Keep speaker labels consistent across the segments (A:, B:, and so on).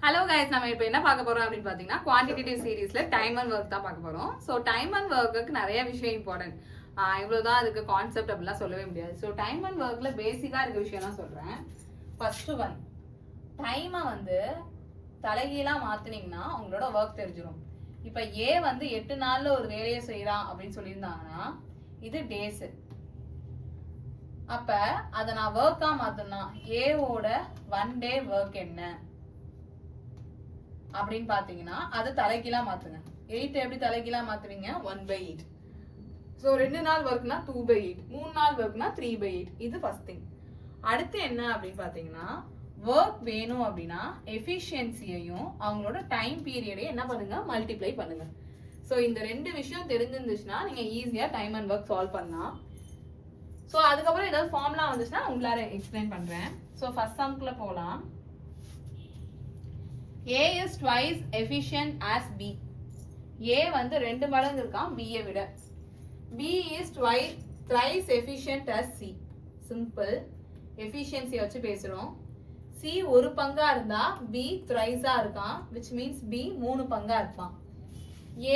A: Hello guys, நம்ம இப்போ என்ன பார்க்க போறோம் அப்படின்னு பார்த்தீங்கன்னா குவான்டிடேட்டிவ் சீரீஸ்ல டைம் அண்ட் ஒர்க் தான் பார்க்க போறோம். ஸோ டைம் அண்ட் ஒர்க்குக்கு நிறைய விஷயம் இம்பார்ட்டன்ட். இவ்வளோதான் அதுக்கு கான்செப்ட் அப்படிலாம் சொல்லவே முடியாது. ஸோ டைம் அண்ட் ஒர்க்ல பேசிக்கா இருக்க விஷயம் தான் சொல்றேன். ஃபர்ஸ்ட் ஒன், டைமை வந்து தலைகீழா மாத்தினீங்கன்னா உங்களோட ஒர்க் தெரிஞ்சிடும். இப்போ ஏ வந்து 8 நாள்ல ஒரு வேலையை செய்யறான் அப்படின்னு சொல்லியிருந்தாங்கன்னா இது டேஸ். அப்ப அதை நான் ஒர்க்கா மாத்தணும்னா ஏவோட 1 டே ஒர்க் என்ன அப்படின்னு பாத்தீங்கன்னா அது தலைகீழா மாத்துங்க. 8 எப்படி தலைகீழா மாத்துவீங்க? 1/8. ஸோ 2 நாள் ஒர்க்னா 2/8, 3 நாள் ஒர்க்னா 3/8. இது ஃபர்ஸ்ட் திங். அடுத்து என்ன அப்படின்னு பாத்தீங்கன்னா ஒர்க் வேணும் அப்படின்னா எஃபிஷியன்சியையும் அவங்களோட டைம் பீரியடையும் என்ன பண்ணுங்க, மல்டிப்ளை பண்ணுங்க. ஸோ இந்த 2 விஷயம் தெரிஞ்சிருந்துச்சுன்னா நீங்க ஈஸியா டைம் அண்ட் ஒர்க் சால்வ் பண்ணலாம். ஸோ அதுக்கப்புறம் ஏதாவது ஃபார்முலா வந்துச்சுன்னா உங்களால எக்ஸ்பிளைன் பண்றேன். ஸோ ஃபர்ஸ்ட் சம்க்குள்ள போகலாம். A is twice efficient as B. A வந்து 2 மடங்கு இருக்கான் B யை விட. B is thrice efficient as C. Simple. Efficiency வச்சு பேசுறோம். C 1 பங்கா இருந்தா B thrice-ஆ இருக்கான், which means B 3 பங்கா இருப்பான்.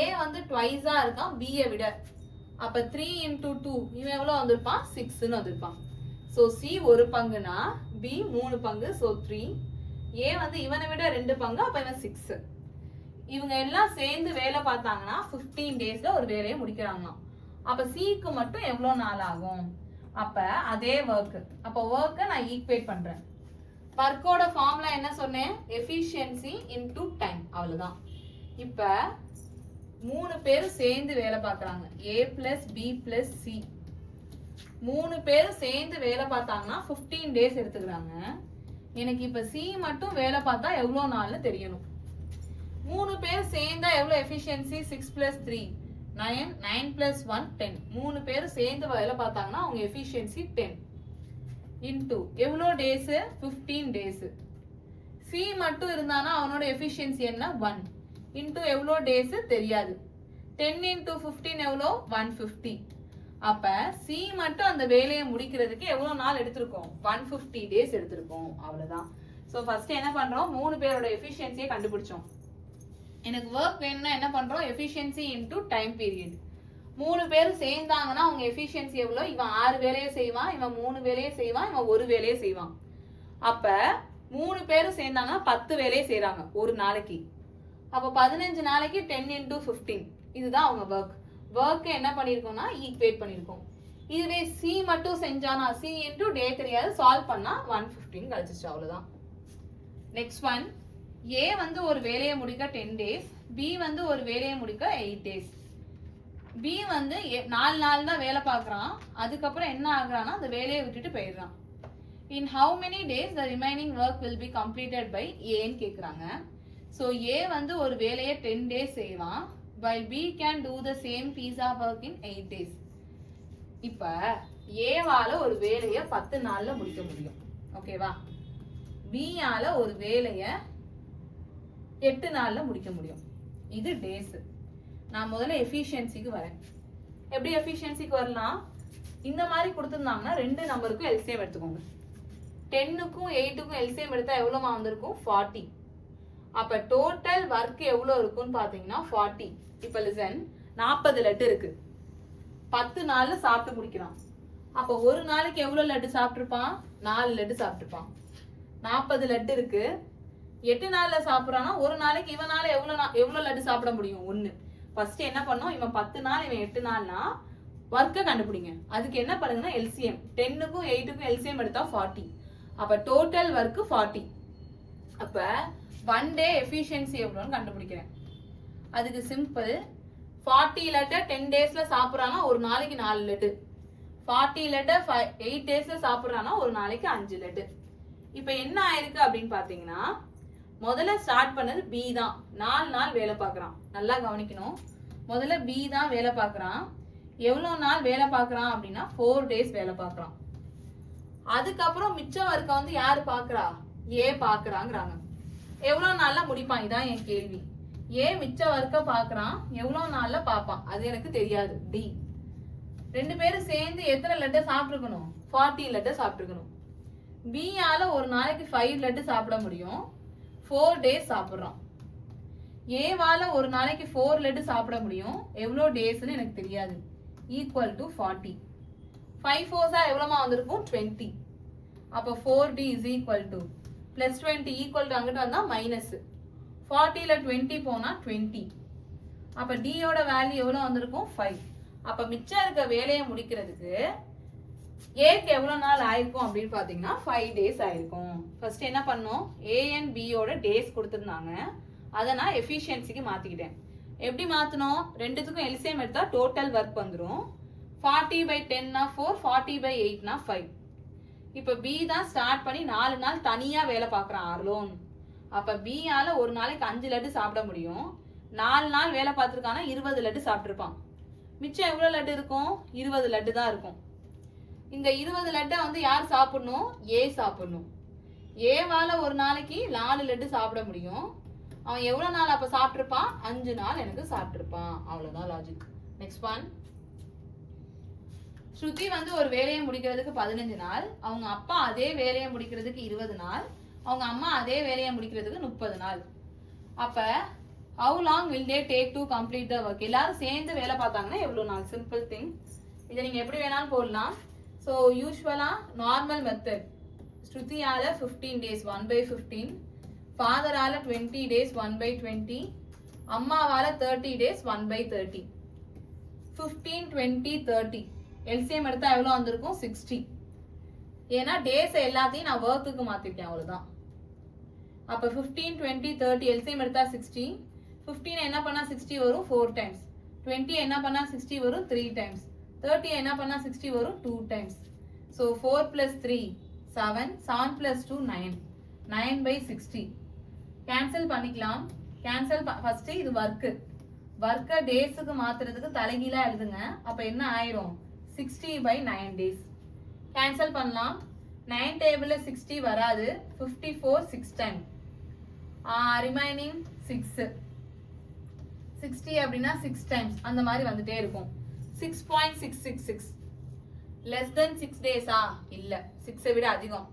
A: A வந்து twice-ஆ இருக்கான் B யை விட. அப்ப 3 into 2 இவன் எவ்வளவு வந்திருப்பான்? 6ன்னு வந்திருப்பான். So C 1 பங்குனா B 3 பங்கு, so 3. ஏ வந்து இவனை விட 2 பங்கு, அப்ப இவன் 6. இவங்க எல்லாம் சேர்ந்து வேலை பார்த்தாங்கன்னா 15 டேஸ்ல ஒரு வேலையை முடிக்கிறாங்களாம். அப்ப சிக்கு மட்டும் எவ்வளவு நாள் ஆகும்? அப்ப அதே ஒர்க். அப்ப ஒர்க்கை நான் ஈக்குவேட் பண்றேன். ஒர்க்கோட ஃபார்முலா என்ன சொன்னேன்? Efficiency into time. அவ்வளவுதான். இப்ப 3 பேர் சேர்ந்து வேலை பார்க்கறாங்க. A plus B plus C. 3 பேர் சேர்ந்து வேலை பார்த்தாங்கன்னா 15 டேஸ் எடுத்துக்கிறாங்க. எனக்கு இப்ப C மட்டும் வேலை பார்த்தா எவ்வளவு நாள்னு தெரியணும். 3 பேர் சேர்ந்தா எவ்வளவு எஃபிஷியன்சி? 6 plus 3 9, 9 plus 1 10. 3 பேர் சேர்ந்து வேலை பார்த்தாங்கன்னா அவங்க எஃபிஷியன்சி 10 இன்டு எவ்வளவு டேஸ்? 15 டேஸ். C மட்டும் இருந்தானா அவனோட எஃபிஷியன்சி என்ன? 1 இன்டு எவ்வளவு டேஸ் தெரியாது. 10 into 15 எவ்வளோ? 150. அப்ப C மட்டும் அந்த வேலையை முடிக்கிறதுக்கு எவ்வளவு நாள் எடுத்திருக்கோம்? 150 டேஸ் எடுத்திருக்கோம். அவ்வளவுதான். சோ ஃபர்ஸ்ட் என்ன பண்றோம்? 3 பேரோட எஃபிஷியன்சியை கண்டுபிடிச்சோம். எனக்கு ஒர்க் வேணும்னா என்ன பண்றோம்? Efficiency into time period. 3 பேர் சேர்ந்தாங்கன்னா அவங்க எஃபிஷியன்சி எவ்வளோ? இவன் 6 வேலையை செய்வான், இவன் 3 வேலையை செய்வான், இவன் 1 வேலையை செய்வான். அப்ப 3 பேரும் சேர்ந்தாங்கன்னா 10 வேலையை செய்யறாங்க ஒரு நாளைக்கு. அப்ப 15 நாளைக்கு 10 into 15. இதுதான் அவங்க ஒர்க். ஒர்க் என்ன பண்ணிருக்கோம்னா ஈக்குவேட் பண்ணிருக்கோம். இதுவே C மட்டும் செஞ்சானா C into டே தெரியாது, சால்வ் பண்ணா 115 கிடைச்சிச்சு. அவ்வளவுதான். நெக்ஸ்ட் ஒன், A வந்து ஒரு வேலையை முடிக்க 10 டேஸ், B வந்து ஒரு வேலையை முடிக்க 8 டேஸ். B வந்து 4 நாள் தான் வேலை பார்க்கறான். அதுக்கப்புறம் என்ன ஆகுறான்னா அந்த வேலையை விட்டுட்டு போயிடுறான். In how many days the remaining work will be completed by A ன்னு கேக்குறாங்க. So A வந்து ஒரு வேலையை 10 டேஸ் செய்வான், while B can do the same piece of work in 8 days. இப்ப ஏவால ஒரு வேலையை 10 நாள்ல முடிக்க முடியும். ஓகேவா? B ஆல ஒரு வேலையை 8 நாள்ல முடிக்க முடியும். இது டேஸ். நான் முதல்ல எஃபிஷியன்சிக்கு வரேன். எப்படி எஃபிஷியன்சிக்கு வரலாம்? இந்த மாதிரி கொடுத்துருந்தாங்கன்னா 2 நம்பருக்கும் எல்சிஎம் எடுத்துக்கோங்க. 10க்கும் 8க்கும் எல்சிஎம் எடுத்தா எவ்வளவுமா வந்திருக்கும்? 40. அப்ப டோட்டல் ஒர்க் எவ்வளவு இருக்குன்னு பாத்தீங்கன்னா 40. இப்ப லிசன், 40 லட்டு இருக்கு. 10 நாள்ல சாப்பிட்டு முடிக்கிறான். அப்ப ஒரு நாளைக்கு எவ்வளவு லட்டு சாப்பிட்டுருப்பான்? 4 லட்டு சாப்பிட்டுருப்பான். 40 லட்டு இருக்கு. 8 நாள்ல சாப்பிடறானா ஒரு நாளைக்கு இவனால எவ்வளவு லட்டு சாப்பிட முடியும்? 1. ஃபர்ஸ்ட் என்ன பண்ணோம்? இவன் 10 நாள், இவன் 8 நாள்னா ஒர்க்கை கண்டுபிடிங்க. அதுக்கு என்ன பண்ணுங்கன்னா எல்சிஎம். 10க்கும் 8க்கும் எல்சிஎம் எடுத்தா 40. அப்ப டோட்டல் ஒர்க் 40. அப்ப 1 டே எஃபிஷியன்சி எவ்வளோன்னு கண்டுபிடிக்கிறேன். அதுக்கு சிம்பிள். 40 லட்டை 10 டேஸ்ல சாப்பிட்றானா ஒரு நாளைக்கு 4 லட்டு. 40 லட்டை 8 டேஸ்ல சாப்பிட்றானா ஒரு நாளைக்கு 5 லட்டு. இப்ப என்ன ஆயிருக்கு அப்படின்னு பாத்தீங்கன்னா முதல்ல ஸ்டார்ட் பண்ணது B தான். 4 நாள் வேலை பார்க்கறான். நல்லா கவனிக்கணும். முதல்ல B தான் வேலை பார்க்கறான். எவ்வளவு நாள் வேலை பார்க்கறான் அப்படின்னா 4 டேஸ் வேலை பார்க்கறான். அதுக்கப்புறம் மிச்ச ஒர்க்க வந்து யாரு பாக்குறா? A பாக்குறாங்கிறாங்க. எவ்வளவு நாள்ல முடிப்பான்? இதான் என் கேள்வி. ஏ மிச்ச ஒர்க்க பாக்குறான், எவ்வளவு நாள்ல பாப்பான்? அது எனக்கு தெரியாது. டி. 2 பேரும் சேர்ந்து எத்தனை லட்டு சாப்பிட்டுருக்கணும்? 40 லட்டு சாப்பிட்டுருக்கணும். B ஆல ஒரு நாளைக்கு 5 லட்டு சாப்பிட முடியும். 4 days சாப்பிட்றோம். ஏவால ஒரு நாளைக்கு 4 லட்டு சாப்பிட முடியும். எவ்வளோ டேஸ்ன்னு எனக்கு தெரியாது. Equal to 40. 5 4s எவ்வளோமா வந்திருக்கும் 20. அப்போ 4D is equal to plus 20 equal to அங்கிட்டு வந்தால் மைனஸ் 40ல் 20 போனால் 20. அப்போ டியோட வேல்யூ எவ்வளோ வந்திருக்கும் 5. அப்போ மிச்சம் இருக்க வேலையை முடிக்கிறதுக்கு ஏக்கு எவ்வளோ நாள் ஆயிருக்கும் அப்படின்னு பார்த்தீங்கன்னா 5 days ஆயிருக்கும். ஃபர்ஸ்ட் என்ன பண்ணோம், ஏ அண்ட் பியோட டேஸ் கொடுத்துருந்தாங்க, அதை நான் எஃபிஷியன்சிக்கு மாற்றிக்கிட்டேன். எப்படி மாற்றணும், ரெண்டுத்துக்கும் எல்சிஎம் எடுத்தால் டோட்டல் ஒர்க் வந்துடும். 40/10 4, 40/8 5. இப்போ பி தான் ஸ்டார்ட் பண்ணி 4 நாள் தனியாக வேலை பார்க்குறான் ஆர்லோன். அப்போ பியால் ஒரு நாளைக்கு 5 லட்டு சாப்பிட முடியும். 4 நாள் வேலை பார்த்துருக்கானா 20 லட்டு சாப்பிட்ருப்பான். மிச்சம் எவ்வளோ லட்டு இருக்கும், 20 லட்டு தான் இருக்கும். இந்த 20 லட்டை வந்து யார் சாப்பிடணும், ஏ சாப்பிடணும். ஏவால் ஒரு நாளைக்கு 4 லட்டு சாப்பிட முடியும். அவன் எவ்வளோ நாள் அப்போ சாப்பிட்ருப்பான், 5 நாள் எனக்கு சாப்பிட்ருப்பான். அவ்வளோதான் லாஜிக். நெக்ஸ்ட் ஒன், ஸ்ருதி வந்து ஒரு வேலையை முடிக்கிறதுக்கு 15 நாள், அவங்க அப்பா அதே வேலையை முடிக்கிறதுக்கு 20 நாள், அவங்க அம்மா அதே வேலையை முடிக்கிறதுக்கு 30 நாள். அப்போ how long will they take to complete the work? எல்லாரும் சேர்ந்து வேலை பார்த்தாங்கன்னா எவ்வளோ நாள்? Simple thing. இதை நீங்கள் எப்படி வேணாலும் போடலாம். ஸோ யூஸ்வலாக நார்மல் மெத்தட் ஸ்ருதியால் 15 days 1/15, ஃபாதரால் 20 days 1/20, அம்மாவால் 30 days 1/30. 15 20 30 எல்சிஎம் எடுத்தா எவ்வளோ வந்திருக்கும் 60. ஏன்னா டேஸ் எல்லாத்தையும் நான் ஒர்க்குக்கு மாற்றிருக்கேன், அவ்வளோதான். அப்போ 15 20 30 எல்சிஎம் எடுத்தா 60. 15 என்ன பண்ணால் 60 வரும் 4 times. 20 என்ன பண்ணால் 60 வரும் 3 times. 30 என்ன பண்ணால் 60 வரும் 2 times. ஸோ 4 + 3 7, 7 + 2 9, 9/60. கேன்சல் பண்ணிக்கலாம். கேன்சல் ஃபர்ஸ்ட் இது ஒர்க்கை டேஸுக்கு மாத்துறதுக்கு தலைகீழா எழுதுங்க. அப்போ என்ன ஆயிரும் 60/9 days. கேன்சல் பண்ணலாம். 9 டேபிள்ல 60 வராது. 54 6 time. ரிமைனிங் 6. 60 அப்படின்னா 6 times அந்த மாதிரி வந்துட்டே இருக்கும். 6.666 லெஸ் தென் 6 டேஸா? இல்ல. 6 விட அதிகம்.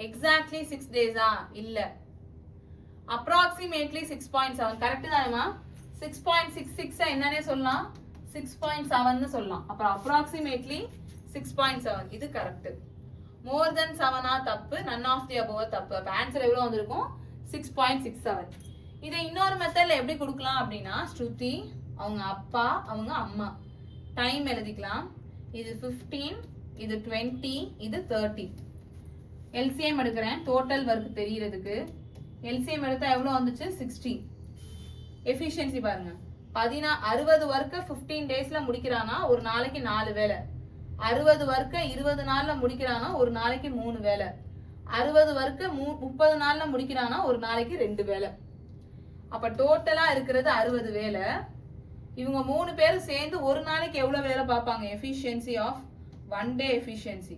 A: எக்ஸாக்ட்லி 6 டேஸா? இல்ல. Approximately 6.7 correct தானேமா? 6.66 என்னன்னே சொல்லலாம், 6.7 சொல்லலாம். அப்ப அப்ராக்சிமேட்லி 6.7 இது கரெக்ட். மோர் தென் 7 தப்பு, நன் ஆஃப் தி அபோவ் தப்பு. அப்ப ஆன்சர் எவ்வளவு வந்திருக்கும் 6.67. இதை இன்னொரு மெத்தட்ல எப்படி கொடுக்கலாம் அப்படின்னா, ஸ்ருதி அவங்க அப்பா அவங்க அம்மா டைம் எழுதிக்கலாம். இது 15, இது 20, இது 30. எல்சிஎம் எடுக்கிறேன் டோட்டல் ஒர்க் தெரியறதுக்கு. எல்சிஎம் எடுத்தா எவ்வளவு வந்துச்சு 60. எஃபிஷியன்சி பாருங்க, 60 ஒர்க்கை 15 டேஸ்ல முடிக்கிறானா ஒரு நாளைக்கு 4 வேலை. 60 ஒர்க்கை 20 நாள்ல முடிக்கிறானா ஒரு நாளைக்கு 3 வேலை. 60 ஒர்க்கை 30 நாள்ல முடிக்கிறானா ஒரு நாளைக்கு 2 வேலை. அப்ப டோட்டலா இருக்கிறது 60 வேலை. இவங்க 3 பேரும் சேர்ந்து ஒரு நாளைக்கு எவ்வளவு வேலை பார்ப்பாங்க? Efficiency of 1 day efficiency.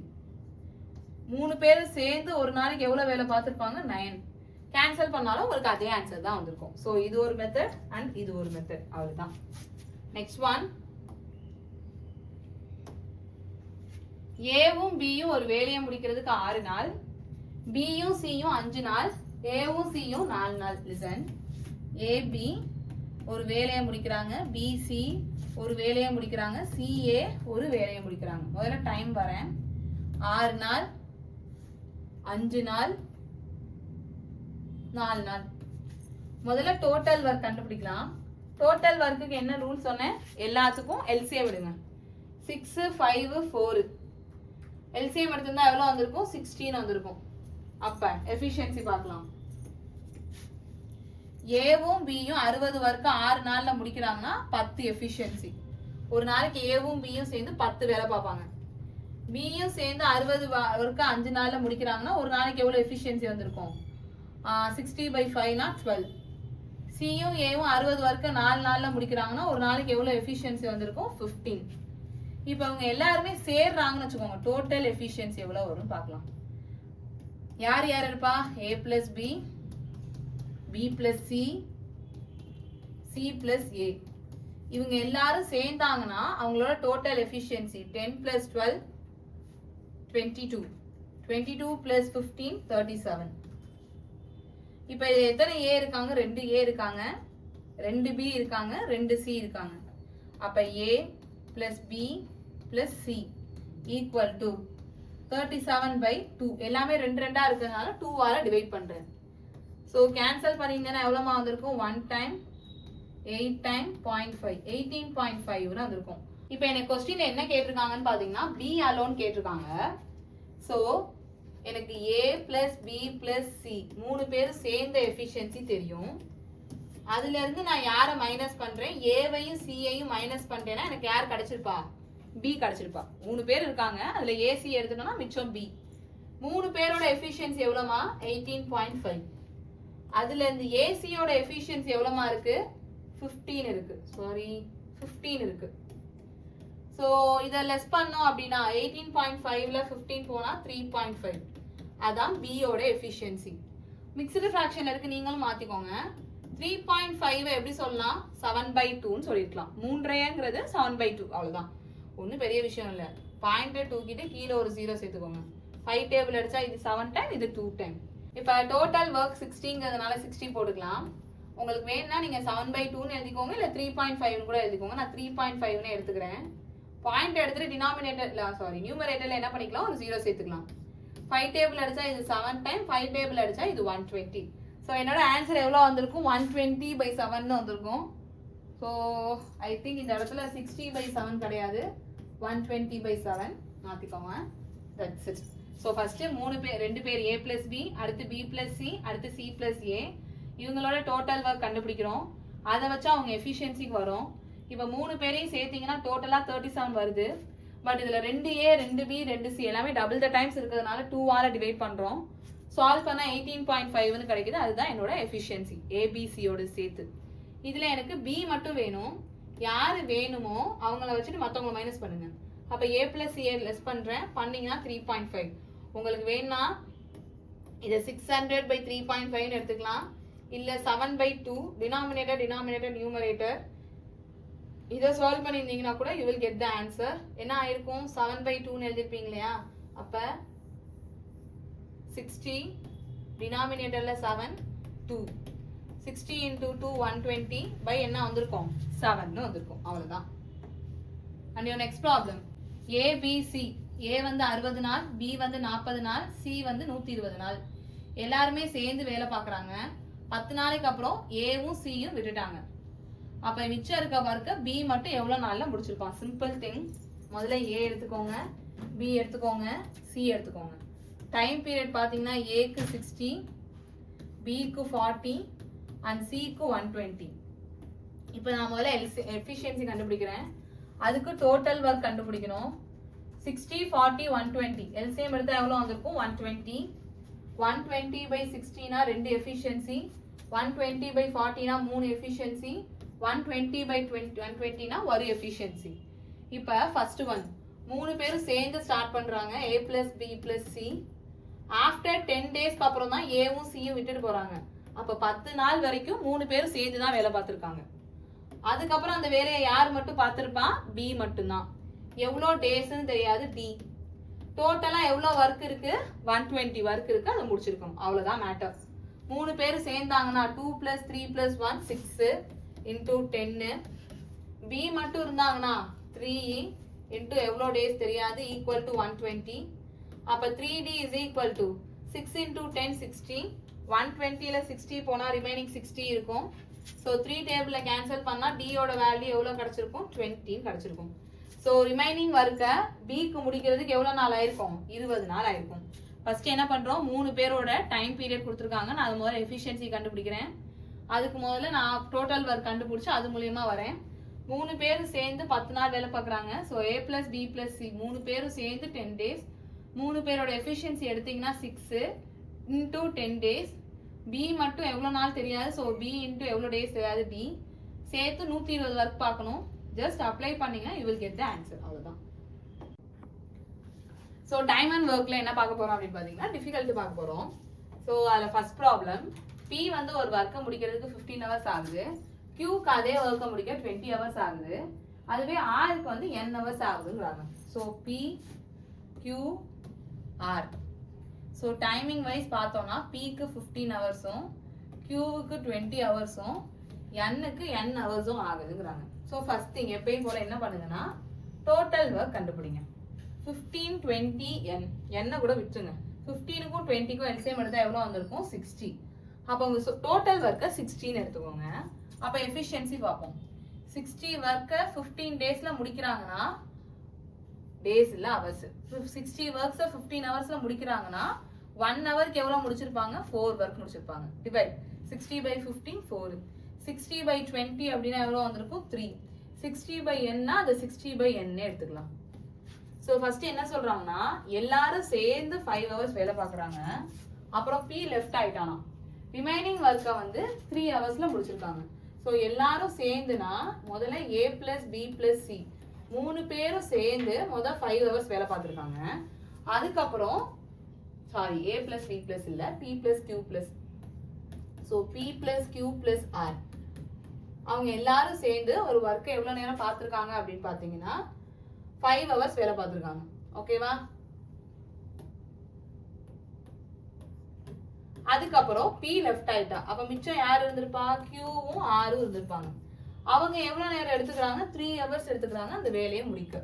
A: 3 பேரும் சேர்ந்து ஒரு நாளைக்கு எவ்வளவு வேலை பார்த்துருப்பாங்க 9. கேன்சல் பண்ணாலும் உங்களுக்கு அதே ஆன்சர் தான் வந்திருக்கும். ஸோ இது ஒரு மெத்தட் அண்ட் இது ஒரு மெத்தட், அவ்வளவுதான். நெக்ஸ்ட் ஒன், ஏவும் பியும் ஒரு வேலையை முடிக்கிறதுக்கு 6 நாள், பியும் சியும் 5 நாள், ஏவும் சியும் 4 நாள். லிசன், ஏபி ஒரு வேலையை முடிக்கிறாங்க, பிசி ஒரு வேலையை முடிக்கிறாங்க, சிஏ ஒரு வேலையை முடிக்கிறாங்க. முதல்ல டைம் வரேன். 6 நாள், 5 நாள், 4 நாள். முதல்ல டோட்டல் ஒர்க் கண்டுபிடிக்கலாம். டோட்டல் ஒர்க்குக்கு என்ன ரூல் சொன்னேன்? எல்லாத்துக்கும் எல்சிஎம் விடுங்க. 6 5 4 எல்சிஎம் எடுத்திருந்தா எவ்வளவு வந்திருக்கும் 16 வந்திருக்கும். அப்ப எஃபிஷியன்சி பார்க்கலாம். ஏவும் பியும் 60 ஒர்க்கு 6 நாள்ல முடிக்கிறாங்கன்னா 10 எஃபிஷியன்சி. ஒரு நாளைக்கு ஏவும் பியும் சேர்ந்து 10 வேலை பார்ப்பாங்க. பியும் சேர்ந்து 60 ஒர்க்கு 5 நாள்ல முடிக்கிறாங்கன்னா ஒரு நாளைக்கு எவ்வளவு எஃபிஷியன்சி வந்திருக்கும் 60/5 12. சியும் ஏவும் 60 ஒர்க்கு 4 நாள்ல முடிக்கிறாங்கன்னா ஒரு நாளைக்கு எவ்வளவு எஃபிஷியன்சி வந்திருக்கும் 15. இப்போ அவங்க எல்லாருமே சேர்றாங்கன்னு வச்சுக்கோங்க, டோட்டல் எஃபிஷியன்சி எவ்வளவு வரும் பார்க்கலாம். யார் யார் இருப்பா? A + B, B + C, C + A. இவங்க எல்லாரும் சேர்ந்தாங்கன்னா அவங்களோட டோட்டல் எஃபிஷியன்சி 10 + 12 22, 22 + 15 37. இப்போ இது எத்தனை ஏ இருக்காங்க? 2 ஏ இருக்காங்க, 2 பி இருக்காங்க, 2 சி இருக்காங்க. அப்ப A plus B plus C equal to 37/2. எல்லாமே 2 2 இருக்கிறதுனால 2 ஆல டிவைட் பண்றேன். ஸோ கேன்சல் பண்ணிங்கன்னா எவ்வளோமா வந்திருக்கும்? 1 டைம் 8 டைம் 0.5 18.5 வந்திருக்கும். இப்போ எனக்கு கொஸ்டின்ல என்ன கேட்டிருக்காங்கன்னு பாத்தீங்கன்னா பி அலோன் கேட்டிருக்காங்க. ஸோ எனக்கு ஏ பிளஸ் பி பிளஸ் சி 3 பேரும் சேர்ந்த எஃபிஷியன்சி தெரியும். அதுல இருந்து நான் யாரை மைனஸ் பண்றேன்? ஏவையும் சியையும் மைனஸ் பண்றேன்னா எனக்கு யார் கிடைச்சிருப்பா? பி கிடைச்சிருப்பா. 3 பேர் இருக்காங்க, அதுல ஏசி எடுத்துட்டோம்னா மிச்சம் பி. 3 பேரோட எஃபிஷியன்சி எவ்வளோமா? 18.5. அதுல இருந்து ஏசியோட எஃபிஷியன்சி எவ்வளோமா இருக்கு? 15 இருக்கு. சாரி 15 இருக்கு. ஸோ இதை லெஸ் பண்ணோம் அப்படின்னா 18.5ல 15 போனா 3.5. அதான் பியோட எஃபிஷியன்சி. மிக்சடு ஃபிராக்ஷன் இருக்கு, நீங்களும் மாத்திக்கோங்க. 3.5 எப்படி சொல்லலாம்? 7/2ன்னு சொல்லிருக்கலாம். 3ங்கிறது 7/2 அவ்வளவுதான். ஒன்றும் பெரிய விஷயம் இல்லை. பாயிண்ட் தூக்கிட்டு கீழே ஒரு 0 சேர்த்துக்கோங்க. 5 டேபிள் அடிச்சா இது 7 டைம், இது 2 டைம். இப்போ டோட்டல் ஒர்க் 60ங்கிறதுனால 60 போட்டுக்கலாம். உங்களுக்கு வேணும்னா நீங்க 7/2ன்னு எழுதிக்கோங்க, இல்ல 3.5ன்னு கூட எழுதிக்கோங்க. நான் 3.5ன்னு எடுத்துக்கிறேன். பாயிண்ட் எடுத்துட்டு நியூமரேட்டர்ல என்ன பண்ணிக்கலாம்? ஒரு 0 சேர்த்துக்கலாம். 5 டேபிள் அடிச்சா இது 7 டைம், 5 டேபிள் அடிச்சா இது 120. ஸோ என்னோட ஆன்சர் எவ்வளோ வந்திருக்கும்? 120/7 வந்திருக்கும். ஸோ ஐ திங்க் இந்த இடத்துல 60/7 கிடையாது, 120/7 மாத்திக்கோங்க. That's it. ஸோ ஃபர்ஸ்ட் 2 பேர் ஏ பிளஸ் பி, அடுத்து பி பிளஸ் சி, அடுத்து சி பிளஸ் ஏ. இவங்களோட டோட்டல் ஒர்க் கண்டுபிடிக்கிறோம். அதை வச்சு அவங்க எஃபிஷியன்சிக்கு வரும். இப்போ 3 பேரையும் சேர்த்தீங்கன்னா டோட்டலா 37 வருது. பட் இதுல 2A 2B 2C எல்லாமே டபுள் த டைம்ஸ் இருக்கிறதுனால 2 ஆல டிவைட் பண்றோம். சால்வ் பண்ணா 18.5ன்னு கிடைக்குது. அதுதான் என்னோட எஃபிஷியன்சி ஏபிசியோட சேர்த்து. இதுல எனக்கு பி மட்டும் வேணும். யாரு வேணுமோ அவங்கள வச்சுட்டு மற்றவங்களை மைனஸ் பண்ணுங்க. அப்ப ஏ பிளஸ் ஏ லெஸ் பண்றேன், பண்ணீங்கன்னா 3.5. உங்களுக்கு வேணும்னா இதை 600/3.5 எடுத்துக்கலாம், இல்ல 7/2 டினாமினேட்டர் நியூமரேட்டர். இதை சால்வ் பண்ணியிருந்தீங்கன்னா கூட you will get the answer. என்ன ஆயிருக்கும்? 7/2ன்னு எழுதிருப்பீங்க இல்லையா? அப்ப 60 டினாமினேட்டர்ல 7 2 60 into 2 120 by என்ன வந்திருக்கும்? 7ன்னு வந்திருக்கும். அவ்வளவுதான். And your next problem ABC. A வந்து 60 நாள், பி வந்து 40 நாள், சி வந்து 120 நாள். எல்லாருமே சேர்ந்து வேலை பார்க்குறாங்க. 10 நாளைக்கு அப்புறம் ஏவும் சியும் விட்டுட்டாங்க. அப்ப மிச்சம் இருக்க ஒர்க்க பி மட்டும் எவ்வளவு நாள்ல முடிச்சிருப்பான்? Simple thing. முதல்ல ஏ எடுத்துக்கோங்க, பி எடுத்துக்கோங்க, சி எடுத்துக்கோங்க. டைம் பீரியட் பாத்தீங்கன்னா ஏக்கு 60, பிக்கு 40 அண்ட் சிக்கு 120. இப்போ நான் முதல்ல எஃபிஷியன்சி கண்டுபிடிக்கிறேன். அதுக்கு டோட்டல் ஒர்க் கண்டுபிடிக்கணும். 60 40 120 எல்சிஎம் எடுத்தா எவ்வளவு வந்திருக்கும்? 120. 120/60னா 2 எஃபிஷியன்சி, 120/40னா 3 எஃபிஷியன்சி, 120/120னா ஒரு எஃபிஷியன்சி. இப்ப ஃபர்ஸ்ட் ஒன் 3 பேரும் சேர்ந்து ஸ்டார்ட் பண்றாங்க, A plus B plus C. After 10 டேஸ்க்கு அப்புறம் தான் ஏவும் சியும் விட்டுட்டு போறாங்க. அப்ப 10 நாள் வரைக்கும் 3 பேரும் சேர்ந்து தான் வேலை பார்த்திருக்காங்க. அதுக்கப்புறம் அந்த வேலையை யார் மட்டும் பார்த்திருப்பா? பி மட்டும்தான். எவ்வளோ டேஸ்ன்னு தெரியாது டி. டோட்டலா எவ்வளவு ஒர்க் இருக்கு? 120 ஒர்க் இருக்கு, அதை முடிச்சிருக்கணும். அவ்வளவுதான் மேட்டர். 3 பேரும் சேர்ந்தாங்கன்னா 2 + 3 + 1 6 into 10. பி மட்டும் இருந்தாங்கன்னா 3 into எவ்வளோ டேஸ் தெரியாது, ஈக்குவல் டு 120. அப்ப 3D is equal to 6 into 10 60. 120ல 60 போனா ரிமைனிங் 60 இருக்கும். ஸோ 3 டேபிள்ல கேன்சல் பண்ணா டியோட வேல்யூ எவ்வளவு கிடைச்சிருக்கும்? 20 கிடைச்சிருக்கும். ஸோ ரிமைனிங் ஒர்க்கை பிக்கு முடிக்கிறதுக்கு எவ்வளோ நாள் ஆயிருக்கும்? 20 நாள் ஆயிருக்கும். ஃபர்ஸ்ட் என்ன பண்றோம்? 3 பேரோட டைம் பீரியட் கொடுத்துருக்காங்க. நான் அது முதல்ல எஃபிஷியன்சி கண்டுபிடிக்கிறேன். அதுக்கு முதல்ல நான் டோட்டல் ஒர்க் கண்டுபிடிச்சு அது மூலியமா வரேன். 3 பேரும் சேர்ந்து 10 நாள் வேலை பார்க்குறாங்க. So A plus B plus C 3 பேரும் சேர்ந்து 10 டேஸ். 3 பேரோட எஃபிஷியன்சி எடுத்தீங்கன்னா 6 into 10 டேஸ். பி மட்டும் எவ்வளோ நாள் தெரியாது. ஸோ பி இன்ட்டு எவ்வளோ டேஸ் தெரியாது டி. சேர்த்து 120 ஒர்க் பார்க்கணும். ஜஸ்ட் அப்ளை பண்ணீங்கன்னா you will get the answer. அவ்வளோதான். ஸோ டைம் அண்ட் ஒர்க்ல என்ன பார்க்க போறோம் அப்படின்னு பார்த்தீங்கன்னா டிஃபிகல்ட்டி பார்க்க போறோம். ஸோ அதில் ஃபர்ஸ்ட் ப்ராப்ளம் பி வந்து ஒரு ஒர்க்கை முடிக்கிறதுக்கு 15 ஹவர்ஸ் ஆகுது. கியூக்கு அதே ஒர்க்கை முடிக்க 20 ஹவர்ஸ் ஆகுது. அதுவே ஆருக்கு வந்து n ஹவர்ஸ் ஆகுதுங்கிறாங்க. So P Q R. So timing wise பார்த்தோம்னா பிக்கு 15 ஹவர்ஸும் Qவுக்கு 20 ஹவர்ஸும் Nக்கு N ஹவர்ஸும் ஆகுதுங்கிறாங்க. ஸோ ஃபர்ஸ்ட் திங் எப்பயும் போல என்ன பண்ணுங்கன்னா டோட்டல் ஒர்க் கண்டுபிடிங்க. 15 20 N என்ன கூட விட்டுருங்க. 15க்கும் 20க்கும் எல்சிஎம் எடுத்தா எவ்வளோ வந்திருக்கும் 60. அப்போ உங்க டோட்டல் ஒர்க்கை 16 எடுத்துக்கோங்க. அப்போ எஃபிஷியன்சி பார்ப்போம். 60 ஒர்க்கை 15 டேஸ்ல முடிக்கிறாங்கன்னா டேஸ் இல்ல ஹவர்ஸ். 60 ஒர்க்ஸை 15 ஹவர்ஸ்ல முடிக்கிறாங்கன்னா 1 ஹவருக்கு எவ்வளோ முடிச்சிருப்பாங்க 4 ஒர்க் முடிச்சிருப்பாங்க. Divide 60 by 15 4. 60 by 20 அப்படின்னா எவ்வளோ வந்திருக்கும் 3. 60 by n அது 60 by n எடுத்துக்கலாம். ஸோ ஃபர்ஸ்ட் என்ன சொல்றாங்கன்னா எல்லாரும் சேர்ந்து 5 ஹவர்ஸ் வேலை பார்க்குறாங்க. அப்புறம் P லெஃப்ட் ஆயிட்டானா ரிமைனிங் ஒர்க்கை வந்து 3 ஹவர்ஸ்ல முடிச்சிருக்காங்க. ஸோ எல்லாரும் சேர்ந்துனா முதல்ல A plus B plus C 3 பேரும் சேர்ந்து முதல் 5 ஹவர்ஸ் வேலை பார்த்துருக்காங்க. அதுக்கப்புறம் sorry A plus B plus இல்ல P plus Q plus. So P plus Q plus R அவங்க எல்லாரும் சேர்ந்து ஒரு ஒர்க்கை எவ்வளவு நேரம் பார்த்துருக்காங்க அப்படின்னு பார்த்தீங்கன்னா 5 ஹவர்ஸ் வேலை பார்த்துருக்காங்க. ஓகேவா? அதுக்கப்புறம் P லெஃப்ட் ஆயிட்டா. அப்ப மிச்சம் யார் இருந்திருப்பா Qவும் Rவும் இருந்திருப்பாங்க. அவங்க எவ்வளவு நேரம் எடுத்துக்கிறாங்க 3 ஹவர்ஸ் எடுத்துக்கிறாங்க அந்த வேலையை முடிக்க.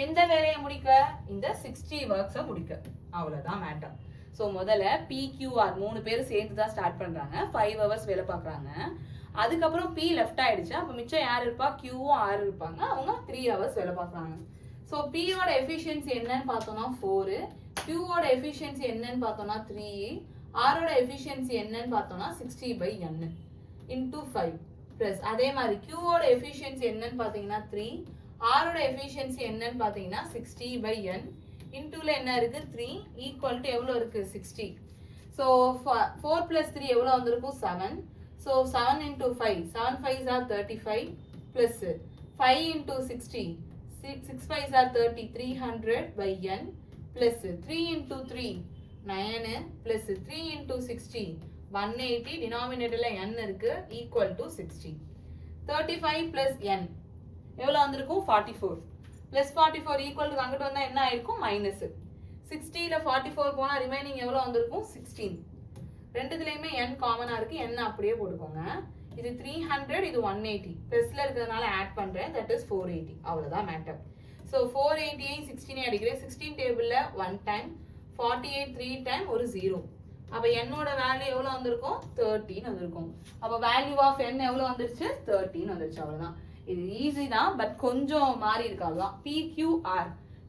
A: எந்த வேலையை முடிக்க இந்த 60 ஒர்க்ஸை முடிக்க. அவ்வளவுதான் மேட்டர். ஸோ முதல்ல PQR 3 பேரும் சேர்ந்து தான் ஸ்டார்ட் பண்றாங்க. 5 ஹவர்ஸ் வேலை பார்க்குறாங்க. அதுக்கப்புறம் P லெஃப்ட் ஆயிடுச்சு. அப்ப மிச்சம் யார் இருப்பா Qவும் R இருப்பாங்க. அவங்க 3 ஹவர்ஸ் வேலை பார்க்குறாங்க. ஸோ Pயோட எஃபிஷியன்சி என்னன்னு பார்த்தோம்னா 4. Qவோட எஃபிஷியன்சி என்னன்னு பார்த்தோம்னா 3. Rோட எஃபிஷியன்சி என்னன்னு பார்த்தோம்னா 60 by n into 5 plus அதே மாதிரி Qவோட எஃபிஷியன்சி என்னன்னு பார்த்தீங்கன்னா 3. Rோட எஃபிஷியன்சி என்னன்னு பார்த்தீங்கன்னா 60 by n இன்டூல என்ன இருக்கு 3 ஈக்குவல் டு எவ்வளோ இருக்கு 60. ஸோ 4 plus 3 எவ்வளோ வந்திருக்கும் 7. So 7 into 5 7 5s are 35 plus 5 into 60 6 5s are 30 300 by n plus 3 into 3 9 plus 3 into 60 180 denominatorல n இருக்கு equal to 60. 35 plus n எவ்வளவு வந்திருக்கும் 44 plus 44 equal to அங்கிட்டு வந்தா என்ன ஆயிருக்கும் மைனஸ் 60ல 44 போனா ரிமைனிங் எவ்வளவு வந்திருக்கும் 16. ரெண்டுத்துலயுமே n காமனா இருக்கு n அப்படியே போட்டுக்கோங்க. இது 300 இது 180 பிளஸ்ல இருக்கிறதுனால ஆட் பண்றேன் that is 480. அவ்வளவுதான் மேட்டர். ஸோ 480 16 அடிக்கிறேன் 16 டேபிள்ல 1 டைம் 48 3 டைம் ஒரு 0. அப்ப என்னோட வேல்யூ எவ்வளவு வந்திருக்கும் 13 வந்திருக்கும். அப்ப வேல்யூ ஆஃப் n எவ்வளவு வந்துருச்சு 13 வந்துருச்சு. அவ்வளவுதான். இது ஈஸி தான் பட் கொஞ்சம் மாறி இருக்கு. அவ்வளவுதான். PQR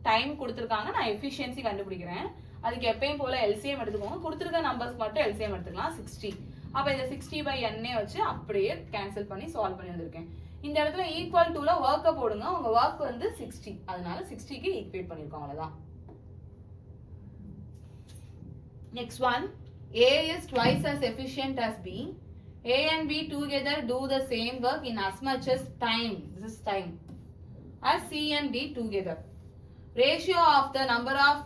A: டைம் கொடுத்துருக்காங்க. நான் எஃபிஷியன்சி கண்டுபிடிக்கிறேன். அதுக்கு எப்பயும் போல எல்சிஎம் எடுத்துக்கோங்க. கொடுத்துருக்க நம்பர்ஸ் மட்டும் எல்சிஎம் எடுத்துக்கலாம் 60. அப்ப இந்த 60 by n வச்சு அப்படியே கேன்சல் பண்ணி சால்வ் பண்ணி வந்திருக்கேன். இந்த இடத்துல ஈக்குவல் டுல ஒர்க்கை போடுங்க. உங்க ஒர்க் வந்து 60 அதனால 60க்கு ஈக்குவேட் பண்ணிருக்கோம். அவ்வளவுதான். Next one, A is twice as efficient as B. A and B together do the same work in as much as time. This is time. As C and D together. Ratio of the number of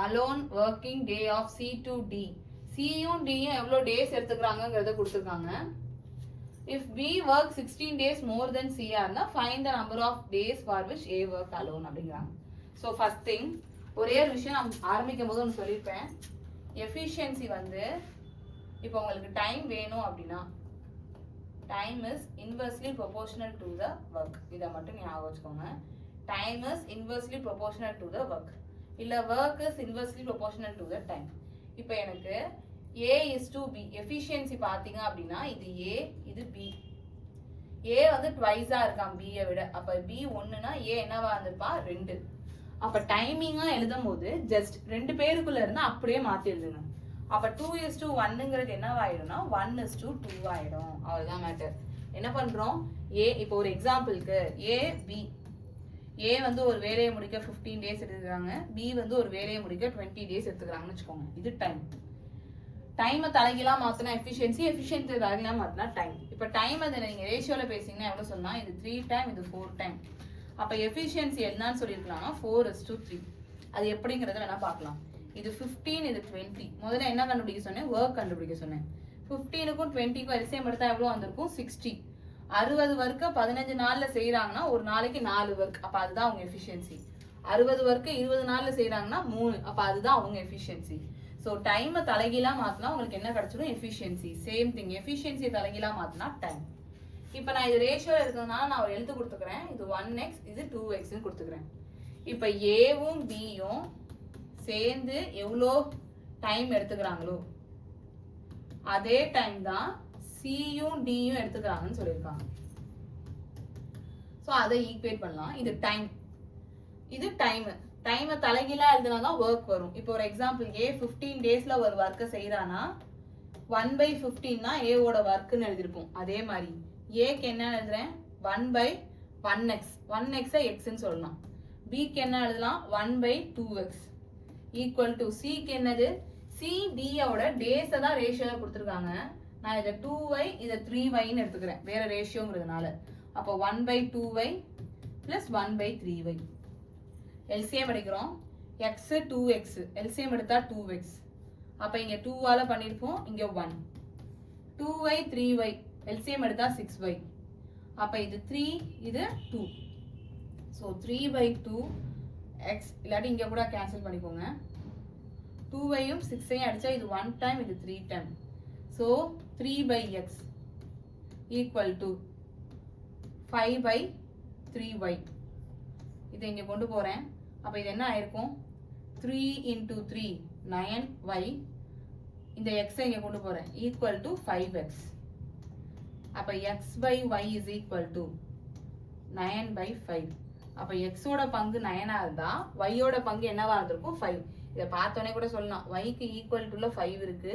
A: alone working day of C to D. Cயும் Dயும் எவ்வளோ days எடுத்துக்கிறாங்கிறத கொடுத்துருக்காங்க. If B works 16 days more than C ஆனா find the number of days for which A worked alone அப்படிங்கிறாங்க. So first thing ஒரே ஒரு விஷயம் நான் ஆரம்பிக்கும் போது ஒன்று சொல்லியிருப்பேன். எஃபிஷியன்சி வந்து இப்போ உங்களுக்கு டைம் வேணும் அப்படின்னா time is inversely proportional to the work. இதை மட்டும் ஞாபகம் வச்சுக்கோங்க. Time is inversely proportional to the work இல்லை work is inversely proportional to the time. இப்போ எனக்கு A is to B efficiency பார்த்தீங்க அப்படின்னா இது A இது B. A வந்து ட்வைஸா இருக்கான் B-யை விட. அப்போ B 1னா A என்னவா இருந்திருப்பா 2. அப்ப டைமிங்கா எழுதும் போது ஜஸ்ட் 2 பேருக்குள்ள இருந்தா அப்படியே மாத்தி எழுதுங்க. அப்ப 2:1ங்கிறது என்னவாயிடும்னா 1:2 ஆயிடும். அவ்வளவுதான் மேட்டர். என்ன பண்றோம் A இப்போ ஒரு எக்ஸாம்பிளுக்கு A B A வந்து ஒரு வேலையை முடிக்க 15 டேஸ் எடுத்துக்கிறாங்க. B வந்து ஒரு வேலையை முடிக்க 20 டேஸ் எடுத்துக்கிறாங்கன்னு வச்சுக்கோங்க. இது டைம். டைமை தலைகீழா மாத்தினா எஃபிஷியன்சி தலைகீழா மாத்தினா டைம். இப்ப டைம் அதை நீங்க ரேஷியோல பேசிங்கன்னா எவ்வளவு சொல்லலாம் இது 3 டைம் இது 4 டைம். அப்ப எஃபிஷியன்சி என்னன்னு சொல்லிருக்கலாம்னா 4:3. அது எப்படிங்கறத வேணா பார்க்கலாம். இது 15 இது 20. முதல்ல என்ன கண்டுபிடிக்க சொன்னேன் ஒர்க் கண்டுபிடிக்க சொன்னேன். 15க்கும் 20க்கும் எல்சிஎம் எடுத்தா எவ்வளவு வந்திருக்கும் 60. 60 ஒர்க்க 15 நாள்ல செய்யறாங்கன்னா ஒரு நாளைக்கு 4 ஒர்க். அப்ப அதுதான் அவங்க எஃபிஷியன்சி. 60 ஒர்க்க 20 நாள்ல செய்யறாங்கன்னா 3. அப்ப அதுதான் அவங்க எஃபிஷியன்சி. ஸோ டைமை தலைகீழாக மாற்றினா உங்களுக்கு என்ன கிடைச்சிடும்? எஃபிஷியன்சி. சேம் திங், எஃபிஷியன்சியை தலைகீழாக மாற்றினா டைம். இப்போ நான் இது ரேஷியோ இருக்கிறதுனால நான் ஒரு எழுத்து கொடுத்துக்கிறேன். இது 1x, இது 2xன்னு கொடுத்துக்கிறேன். இப்போ ஏவும் பியும் சேர்ந்து எவ்வளோ டைம் எடுத்துக்கிறாங்களோ அதே டைம் தான் சியும் டியும் எடுத்துக்கிறாங்கன்னு சொல்லியிருக்காங்க. ஸோ அதை ஈக்குவேட் பண்ணலாம். இது டைம், இது டைமு. டைமை தலைகீழா எழுதுனா தான் ஒர்க் வரும். இப்போ ஒரு எக்ஸாம்பிள், ஏ 15 டேஸ்ல ஒரு ஒர்க்கை செய்யறானா 1/15 தான் ஏவோட ஒர்க்குன்னு எழுதிருப்போம். அதே மாதிரி ஏக்கு என்ன எழுதுறேன்? 1/1x, 1x எக்ஸ்ன்னு சொல்லலாம். பிக்கு என்ன எழுதலாம்? 1/2x ஈக்குவல் டு சிக்கு என்னது? சி டியோட டேஸை தான் ரேஷியோல கொடுத்துருக்காங்க. நான் இதை 2y இதை 3yன்னு எடுத்துக்கிறேன் வேற ரேஷியோங்கிறதுனால. அப்போ 1/2y பிளஸ் 1/3y. எல்சிஎம் எடுக்கிறோம். x 2x, எல்சிஎம் எடுத்தா 2x. அப்போ இங்க 2ஆல பண்ணிருப்போம், இங்க 1. 2y 3y, எல்சிஎம் எடுத்தா 6y. அப்போ இது 3, இது 2. ஸோ 3/2x, இல்லாட்டி இங்க கூட கேன்சல் பண்ணிக்கோங்க. 2yயும் 6ஐயும் அடிச்சா இது 1 டைம், இது 3 time. So 3/x equal to 5/3y. இதை இங்க கொண்டு போறேன். அப்ப இது என்ன ஆயிருக்கும்? 3 into 3 9y. இந்த x இங்க கொண்டு போறேன் ஈக்குவல் டு 5x. அப்ப x/y is equal to 9/5. அப்ப x ஓட பங்கு 9ஆ இருந்தா y ஓட பங்கு என்னவா இருந்திருக்கும்? 5. இதை பார்த்தோன்னே கூட சொல்லலாம், y-க்கு ஈக்குவல் டுல 5 இருக்கு,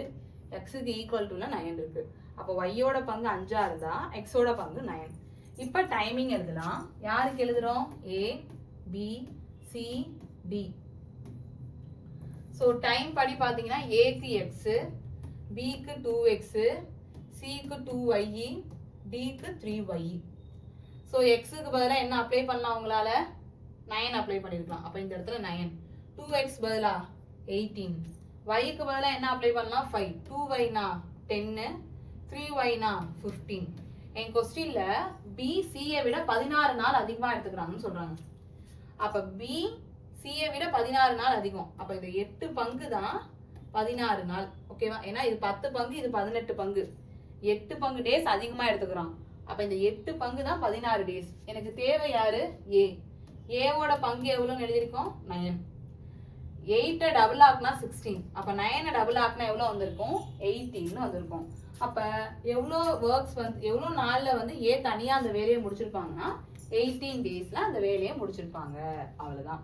A: x-க்கு ஈக்குவல் டுல 9 இருக்கு. அப்ப y ஓட பங்கு 5ஆ இருந்தா x ஓட பங்கு 9. இப்ப டைமிங் எழுதலாம். யாருக்கு எழுதுறோம்? A, B, C, D. So time படி பார்த்தீங்கன்னா ஏக்கு x, பிக்கு 2x, சிக்கு 2y, டிக்கு 3y. ஸோ எக்ஸுக்கு பதிலாக என்ன அப்ளை பண்ணலாம்? உங்களால 9 அப்ளை பண்ணிருக்கலாம். அப்போ இந்த இடத்துல 9. 2x பதிலா 18. yக்கு பதிலாக என்ன அப்ளை பண்ணலாம்? 5. 2yனா 10, 3yனா 15. என் கொஸ்டின்ல பி சியை விட 16 நாள் அதிகமா எடுத்துக்கிறாங்கன்னு சொல்றாங்க. அப்ப பி சியை விட 16 நாள் அதிகம். அப்ப இந்த 8 பங்கு தான் 16 நாள். ஓகேவா? ஏன்னா இது 10 பங்கு, இது 18 பங்கு. 8 பங்கு டேஸ் அதிகமா எடுத்துக்கிறான். அப்ப இந்த 8 பங்கு தான் 16 டேஸ். எனக்கு தேவை யாரு? ஏ. ஏவோட பங்கு எவ்வளவுன்னு எழுதியிருக்கோம்? 9. 8 டபுள் ஆக்குனா 16. அப்ப 9 டபுள் ஆக்குனா எவ்வளவு வந்திருக்கும்? 18 வந்திருக்கும். அப்ப எவ்வளோ ஒர்க்ஸ் வந்து எவ்வளோ நாள்ல வந்து ஏ தனியா அந்த வேலையை முடிச்சிருப்பாங்கன்னா 18 டேஸ்ல அந்த வேலையை முடிச்சிருப்பாங்க. அவ்வளவுதான்.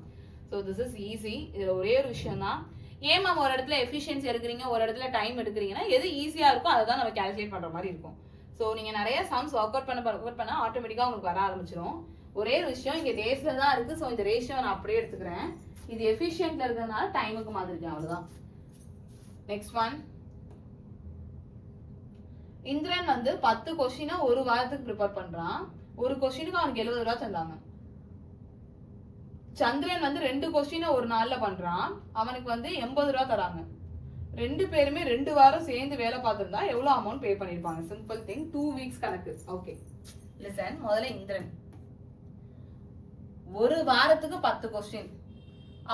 A: So this is easy. இதுல ஒரே ஒரு விஷயம் தான், ஏன் மேம் ஒரு இடத்துல எஃபிஷியன்சி எடுக்கிறீங்க, ஒரு இடத்துல டைம் எடுக்கிறீங்கன்னா எது ஈஸியா இருக்கோ அதை தான் நம்ம கால்குலேட் பண்ற மாதிரி இருக்கும். ஸோ நீங்க நிறைய சம்ஸ் ஒர்க் அவுட் பண்ண ஆட்டோமேட்டிக்கா உங்களுக்கு வர ஆரம்பிச்சிடும். ஒரே ஒரு விஷயம், இங்க டேஸ்ல தான் இருக்கு. ஸோ இந்த ரேஷியோ நான் அப்படியே எடுத்துக்கிறேன். இது எஃபிஷியன்ட்ல இருக்கிறதுனால டைமுக்கு மாத்திருக்கேன். அவ்வளவுதான். Next one. இந்திரன் வந்து 10 கொஸ்டினை ஒரு வாரத்துக்கு ப்ரிப்பேர் பண்றான். ஒரு கொஸ்டினுக்கு அவனுக்கு 70 ரூபா தந்தாங்க. சந்திரன் வந்து 2 கொஸ்டினை ஒரு நாள்ல பண்றான், அவனுக்கு வந்து 80 ரூபா தராங்க. 2 பேருமே 2 வாரம் சேர்ந்து வேலை பார்த்திருந்தா எவ்வளவு அமௌண்ட் பே பண்ணிருப்பாங்க? சிம்பிள் திங், 2 வீக்ஸ் கணக்கு. Okay listen. முதல்ல இந்திரன் ஒரு வாரத்துக்கு 10 கொஸ்டின்.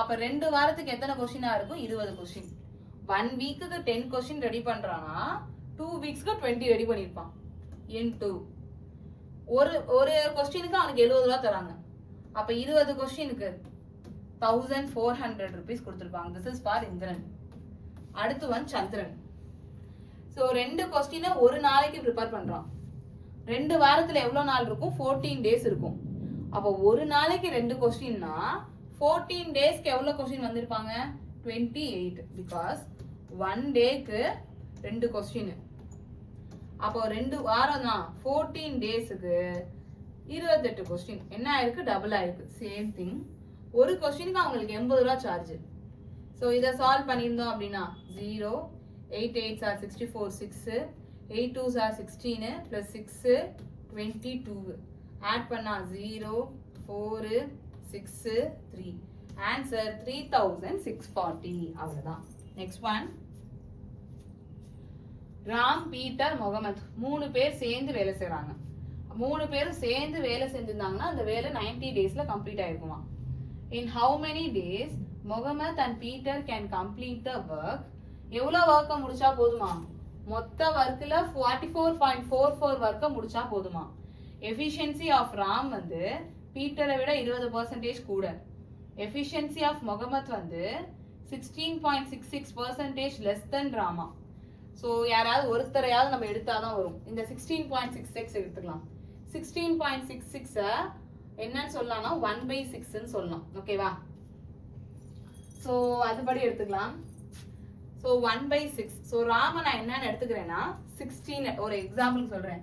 A: அப்ப 2 வாரத்துக்கு எத்தனை கொஸ்டினா இருக்கும்? 20 கொஸ்டின். 1 வீக்குக்கு 10 கொஸ்டின் ரெடி பண்றானா 2 வீக்ஸ்க்கு 20 ரெடி பண்ணிருப்பான். இன்டு ஒரு கொஸ்டினுக்கு அவனுக்கு 70 ரூபா தராங்க. அப்ப 20 கொஸ்டினுக்கு 1400 rupees கொடுத்திருப்பாங்க. This is for Indran. அடுத்து வந்து சந்திரன். சோ 2 கொஸ்டினை ஒரு நாளைக்கு ப்ரிப்பேர் பண்றான். 2 வாரத்துல எவ்வளவு நாள் இருக்கும்? 14 டேஸ் இருக்கும். அப்ப ஒரு நாளைக்கு 2 கொஸ்டின்னா 14 டேஸ்க்கு எவ்வளவு கொஸ்டின் வந்திருப்பாங்க? 28. பிகாஸ் 1 டேக்கு 2 கொஸ்டின். அப்போ 2 வாரம் தான், 14 டேஸுக்கு 28 கொஸ்டின். என்ன ஆயிருக்கு? டபுள் ஆயிருக்கு. Same thing. ஒரு கொஸ்டினுக்கு அவங்களுக்கு 80 ரூபா சார்ஜ். ஸோ இதை சால்வ் பண்ணியிருந்தோம் அப்படின்னா 0, 8 8s are 64, 6, 8 2s are 16 plus 6 22. Add பண்ணா 0, 4, 6, 3. ஆன்சர் 3640. அவ்வளவுதான். Next one. Ram, Peter, Mohammed 3 பேர் சேர்ந்து வேலை செய்றாங்க. 3 பேரும் சேர்ந்து வேலை செஞ்சிருந்தாங்கன்னா அந்த வேலை 90 டேஸ்ல complete ஆயிருக்குமா? In how many days Mohammed and Peter can complete the work எவ்வளோ ஒர்க்கை முடிச்சா போதுமா? மொத்த ஒர்க்கில் 44.44 ஒர்க்கை முடிச்சா போதுமா? எஃபிஷியன்சி ஆஃப் ராம் வந்து பீட்டரை விட 20% கூட. எஃபிஷியன்சி ஆஃப் முகமத் வந்து 16.66% லெஸ் தென் ராமா. ஸோ யாராவது ஒருத்தரையாவது நம்ம எடுத்தாதான் வரும். இந்த 16.66 எடுத்துக்கலாம். 16.66 என்னன்னு சொல்லலாம்னா 1/6 சொல்லலாம். ஓகேவா? ஸோ அதுபடி எடுத்துக்கலாம். ஸோ 1/6. ஸோ ராம நான் என்னன்னு எடுத்துக்கிறேன்னா 16. ஒரு எக்ஸாம்பிள் சொல்றேன்.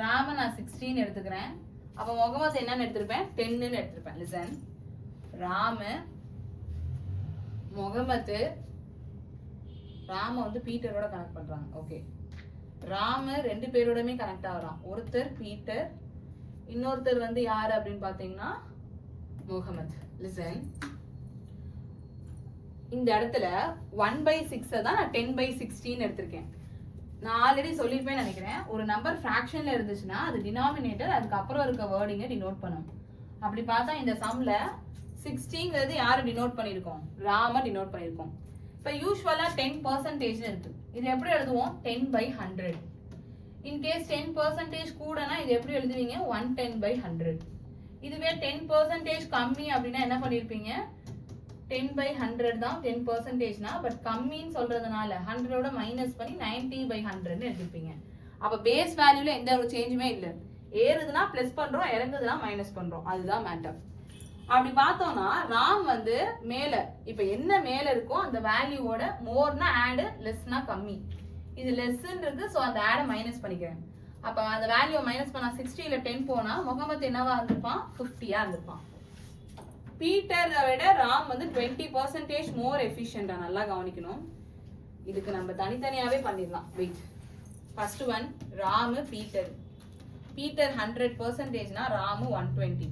A: ராம நான் 16 எடுத்துக்கிறேன். அப்போ முகமது என்னன்னு எடுத்திருப்பேன்? 10ன்னு எடுத்திருப்பேன். லிசன். ராம முகமது ராம வந்து பீட்டரோட கனெக்ட் பண்றாங்க. ஓகே. ராம ரெண்டு பேரோடமே கனெக்ட் ஆகுறான். ஒருத்தர் பீட்டர், இன்னொருத்தர் வந்து யாரு அப்படின்னு பாத்தீங்கன்னா முகமது. லிசன். இந்த இடத்துல 1/6 தான் நான் 10/16 எடுத்திருக்கேன். நான் ஆல்ரெடி சொல்லிருப்பேன் நினைக்கிறேன். ஒரு நம்பர் ஃபிராக்ஷன்ல இருந்துச்சுன்னா அது டினாமினேட்டர், அதுக்கப்புறம் இருக்க வேர்டிங்க டினோட் பண்ணும். அப்படி பார்த்தா இந்த சம்ல 16ங்கிறது யாரு டினோட் பண்ணிருக்கோம்? ராம டினோட் பண்ணிருக்கோம். இப்போ யூஸ்வலா 10% இருக்கு. இது எப்படி எழுதுவோம்? 10/100. இன்கேஸ் 10% கூடனா இது எப்படி எழுதுவீங்க? 110/100. இதுவே 10% கம்மி அப்படின்னா என்ன பண்ணிருப்பீங்க? 10/100 தான் 10%னா, பட் கம்மின்னு சொல்றதுனால 100ஓட மைனஸ் பண்ணி 90/100 எடுத்துப்பீங்க. அப்ப பேஸ் வேல்யூல எந்த ஒரு சேஞ்சுமே இல்லை. ஏறுதுன்னா பிளஸ் பண்றோம், இறங்குதுன்னா மைனஸ் பண்றோம். அதுதான் மேட்டர். அப்படி பார்த்தோம்னா ராம் வந்து மேல, இப்ப என்ன மேல இருக்கோ அந்த வேல்யூவோட மோர்னா ஆடு, லெஸ்னா கம்மி. இது லெஸ்ன்னு இருக்கு, ஸோ அந்த ஆடை மைனஸ் பண்ணிக்கிறேன். அப்ப அந்த வேல்யூ மைனஸ் பண்ணா 60ல 10 போனா முகமது என்னவா இருந்திருப்பான்? 50-ஆ இருந்திருப்பான். பீட்டரை விட ராம் வந்து 20% மோர் எஃபிஷியன்டா. நல்லா கவனிக்கணும். இதுக்கு நம்ம தனித்தனியாவே பண்ணிடலாம். Wait. First one Ramu Peter. Peter 100%னா ராமு 120.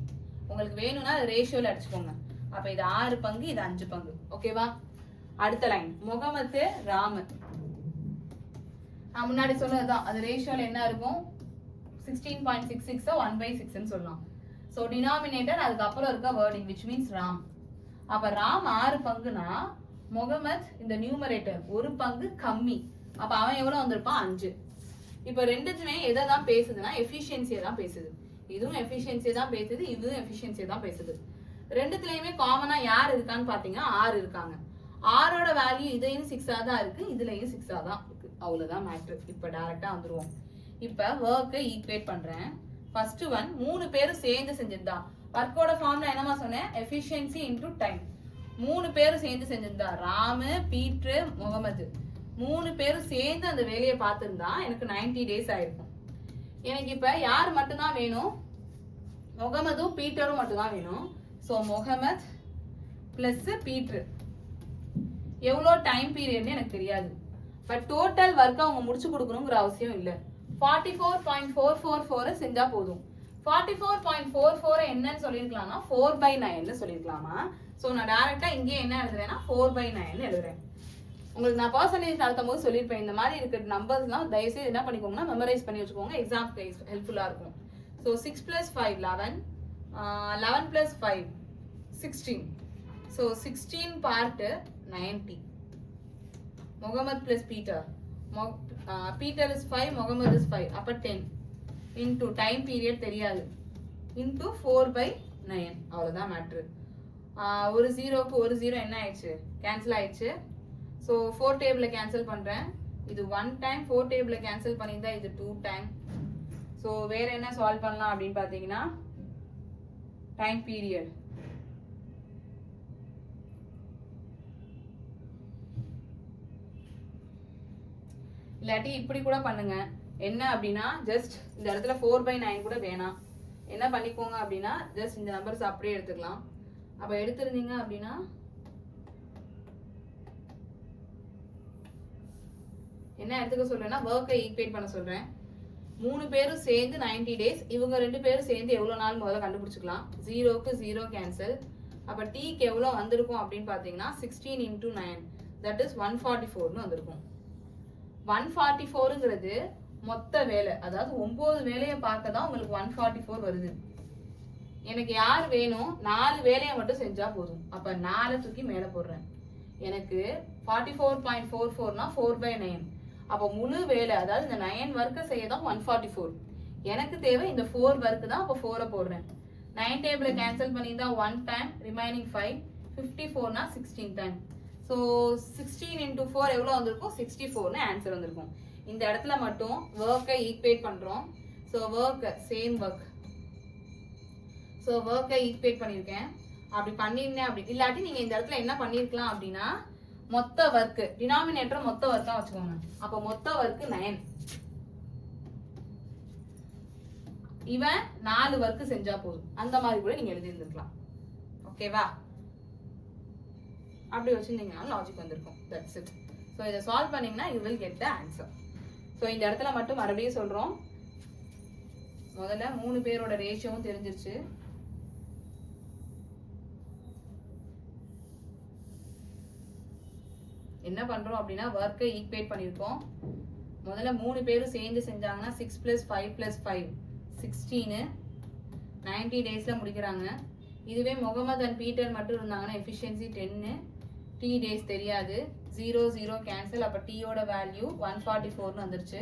A: உங்களுக்கு வேணும்னா அது ரேஷியோல அடிச்சுக்கோங்க. அப்ப இது 6 பங்கு, இது 5 பங்கு. ஓகேவா? அடுத்த லைன் முகமது ராமு. நான் முன்னாடி சொன்னதுதான். அது ரேஷியோல என்ன இருக்கும்? 16.66 1/6 சொல்லலாம். ஸோ டினாமினேட்டர் அதுக்கப்புறம் இருக்க வேர்டிங் விச் மீன்ஸ் ராம். அப்ப ராம் 6 பங்குனா முகமது இந்த நியூமரேட்டர் 1 பங்கு கம்மி. அப்ப அவன் எவ்வளவு வந்திருப்பான்? 5. இப்ப ரெண்டுத்துமே எதை தான் பேசுதுன்னா எஃபிஷியன்சியை தான் பேசுது. இதுவும் எஃபிஷியன்சியை தான் பேசுது, இதுவும் எஃபிஷியன்சியை தான் பேசுது. ரெண்டுத்துலயுமே காமனா யார் இருக்கான்னு பாத்தீங்கன்னா 6 இருக்காங்க. 6ஓட வேல்யூ இதையும் 6-ஆ தான் இருக்கு, இதுலயும் 6-ஆ தான் இருக்கு. அவ்வளவுதான் மேட்ரு. இப்ப டைரக்டா வந்துருவோம். இப்ப ஒர்க்கை ஈக்குவேட் பண்றேன். ஃபர்ஸ்ட் ஒன் 3 பேரும் சேர்ந்து செஞ்சிருந்தா. ஒர்க்கோட ஃபார்ம்ல என்னமா சொன்னேன்? Efficiency into time. 3 பேரும் சேர்ந்து செஞ்சிருந்தா. ராமு, பீட்டர், முகமது 3 பேரும் சேர்ந்து அந்த வேலையை பார்த்திருந்தா எனக்கு 90 days ஆயிருக்கும். எனக்கு இப்ப யார் மட்டும்தான் வேணும்? முகமதும் பீட்டரும் மட்டும்தான் வேணும். So Mohammed plus Peter. எவ்வளோ டைம் பீரியட்னு எனக்கு தெரியாது. பட் டோட்டல் ஒர்க் அவங்க முடிச்சு கொடுக்கணுங்கிற அவசியம் இல்லை. 44.444 செஞ்சா போதும். 44.44 என்னன்னு சொல்லிருக்கலாம்னா 4/9 சொல்லிருக்கலாமா? சோ நான் டைரக்டா இங்கே என்ன எழுதுறேன்னா 4/9 எழுதுறேன். உங்களுக்கு நான் பர்சன்டேஜ் நடத்தும் போது சொல்லியிருப்பேன். இந்த மாதிரி இருக்கிற நம்பர்ஸ்லாம் தயவுசெய்து என்ன பண்ணிக்கோங்கன்னா மெமரைஸ் பண்ணி வச்சுக்கோங்க. எக்ஸாம்க்கு ஹெல்ப்ஃபுல்லா இருக்கும். So 6 + 5 11, 11 + 5 16. So 16 part 90. Mohammed plus Peter. Peter is 5, Mohammed is 5. அப்போ 10 இன்டூ டைம் பீரியட் தெரியாது இன்டூ 4/9. அவ்வளோதான் மேட்ரு. ஒரு ஜீரோக்கு ஒரு ஜீரோ என்ன ஆயிடுச்சு? கேன்சல் ஆயிடுச்சு. ஸோ 4 டேபிளை கேன்சல் பண்ணுறேன். இது 1 டைம். 4 டேபிளை கேன்சல் பண்ணியிருந்தா இது 2 டைம். ஸோ வேற என்ன சால்வ் பண்ணலாம் அப்படின்னு பார்த்தீங்கன்னா டைம் பீரியட். இல்லாட்டி இப்படி கூட பண்ணுங்க. என்ன அப்படின்னா ஜஸ்ட் இந்த இடத்துல 4/9 கூட வேணாம். என்ன பண்ணிக்கோங்க அப்படின்னா ஜஸ்ட் இந்த நம்பர்ஸ் அப்படியே எடுத்துக்கலாம். அப்போ எடுத்துருந்தீங்க அப்படின்னா என்ன எடுத்துக்க சொல்றேன்னா ஒர்க்கை ஈக்குவேட் பண்ண சொல்றேன். 3 பேரும் சேர்ந்து 90 days. இவங்க 2 பேரும் சேர்ந்து எவ்வளவு நாள் முதல்ல கண்டுபிடிச்சுக்கலாம். 0க்கு 0 கேன்சல். அப்ப டீக்கு எவ்வளவு வந்திருக்கும் அப்படின்னு பாத்தீங்கன்னா 16 × 9 தட் இஸ் 144ன்னு வந்திருக்கும். 144ங்கிறது மொத்த வேலை, அதாவது 9 வேலையை பார்க்க தான் உங்களுக்கு 144 வருது. எனக்கு யார் வேணும்? 4 வேலையை மட்டும் செஞ்சா போதும். அப்ப 4 தூக்கி மேல போடுறேன். எனக்கு 44.44னா 4/9. அப்போ முழு வேலை அதாவது இந்த 9 ஒர்க்கை செய்ய தான் 144. எனக்கு தேவை இந்த 4 ஒர்க்கு தான். அப்போ 4 போடுறேன். 9 டேபிளை கேன்சல் பண்ணியிருந்தா 1 time, remaining 5. 54னா 16 time. So 16 into 4 எவ்வளோ வந்திருக்கும்? 64னு ஆன்சர் வந்திருக்கும். இந்த இடத்துல மட்டும் ஒர்க்கை ஈக்குவேட் பண்ணுறோம். ஸோ ஒர்க்கை சேம் ஒர்க். ஸோ ஒர்க்கை ஈக்குவேட் பண்ணியிருக்கேன். அப்படி பண்ணிருந்தேன் அப்படி இல்லாட்டி நீங்கள் இந்த இடத்துல என்ன பண்ணியிருக்கலாம் அப்படின்னா மொத்த ஒர்க்கு டினாமினேட்டர் மொத்த ஒர்க்கா வச்சுக்கோங்க. அப்போ மொத்த ஒர்க்கு 9. இவன் 4 ஒர்க்கு செஞ்சா போதும். அந்த மாதிரி கூட நீங்க எழுதி இருந்திருக்கலாம். ஓகேவா? அப்படி வச்சிருந்தீங்கன்னா லாஜிக் வந்திருக்கும். That's it. ஸோ இதை சால்வ் பண்ணீங்கன்னா you will get the answer. So இந்த இடத்துல மட்டும் மறுபடியும் சொல்றோம். முதல்ல 3 பேரோட ரேஷியோவும் தெரிஞ்சிருச்சு. என்ன பண்றோம் அப்படின்னா ஒர்க்கை ஈக்குவேட் பண்ணியிருக்கோம். முதல்ல 3 பேரும் சேர்ந்து செஞ்சாங்கன்னா 6 + 5 + 5 16 90 டேஸ்ல முடிக்கிறாங்க. இதுவே முகமது அண்ட் பீட்டர் மட்டும் இருந்தாங்கன்னா எஃபிஷியன்சி 10. டி டேஸ் தெரியாது. 0 0 கேன்சல். அப்போ டீயோட வேல்யூ 144னு வந்துருச்சு.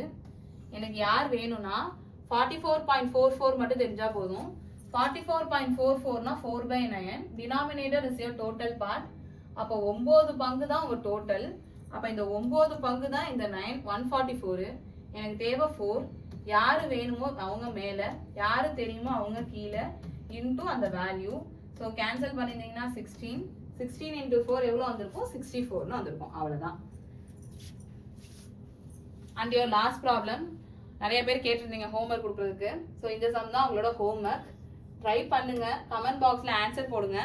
A: எனக்கு யார் வேணும்னா 44.44 மட்டும் தெரிஞ்சா போதும். 44.44னா 4/9. Denominator is your total part. அப்போ 9 பங்கு தான் உங்க டோட்டல். அப்போ இந்த 9 பங்கு தான் இந்த 144. எனக்கு தேவை 4. யாரு வேணுமோ அவங்க மேல, யாரு தெரியுமோ அவங்க கீழே, இன்டூ அந்த வேல்யூ. ஸோ கேன்சல் பண்ணிருந்தீங்கன்னா 16. 16 into 4 எவ்வளோ வந்திருக்கும்? 64னு வந்திருக்கும். அவ்வளோதான். அண்ட் யுவர் லாஸ்ட் ப்ராப்ளம் நிறைய பேர் கேட்டிருந்தீங்க ஹோம்ஒர்க் கொடுக்குறதுக்கு. ஸோ இந்த சம் தான் உங்களோட ஹோம்ஒர்க். ட்ரை பண்ணுங்க. கமெண்ட் பாக்ஸ்ல ஆன்சர் போடுங்க.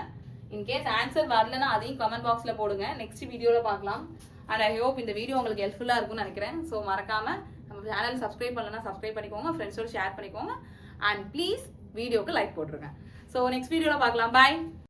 A: இன்கேஸ் ஆன்சர் வரலன்னா அதையும் கமெண்ட் பாக்ஸ்ல போடுங்க. நெக்ஸ்ட் வீடியோவில் பார்க்கலாம். அண்ட் ஐ ஹோப் இந்த வீடியோ உங்களுக்கு ஹெல்ப்ஃபுல்லாக இருக்கும்னு நினைக்கிறேன். ஸோ மறக்காம நம்ம சேனல் சப்ஸ்கிரைப் பண்ணலன்னா சப்ஸ்கிரைப் பண்ணிக்கோங்க. ஃப்ரெண்ட்ஸோட ஷேர் பண்ணிக்கோங்க. அண்ட் ப்ளீஸ் வீடியோக்கு லைக் போட்டுருங்க. ஸோ நெக்ஸ்ட் வீடியோவில் பார்க்கலாம். பாய்.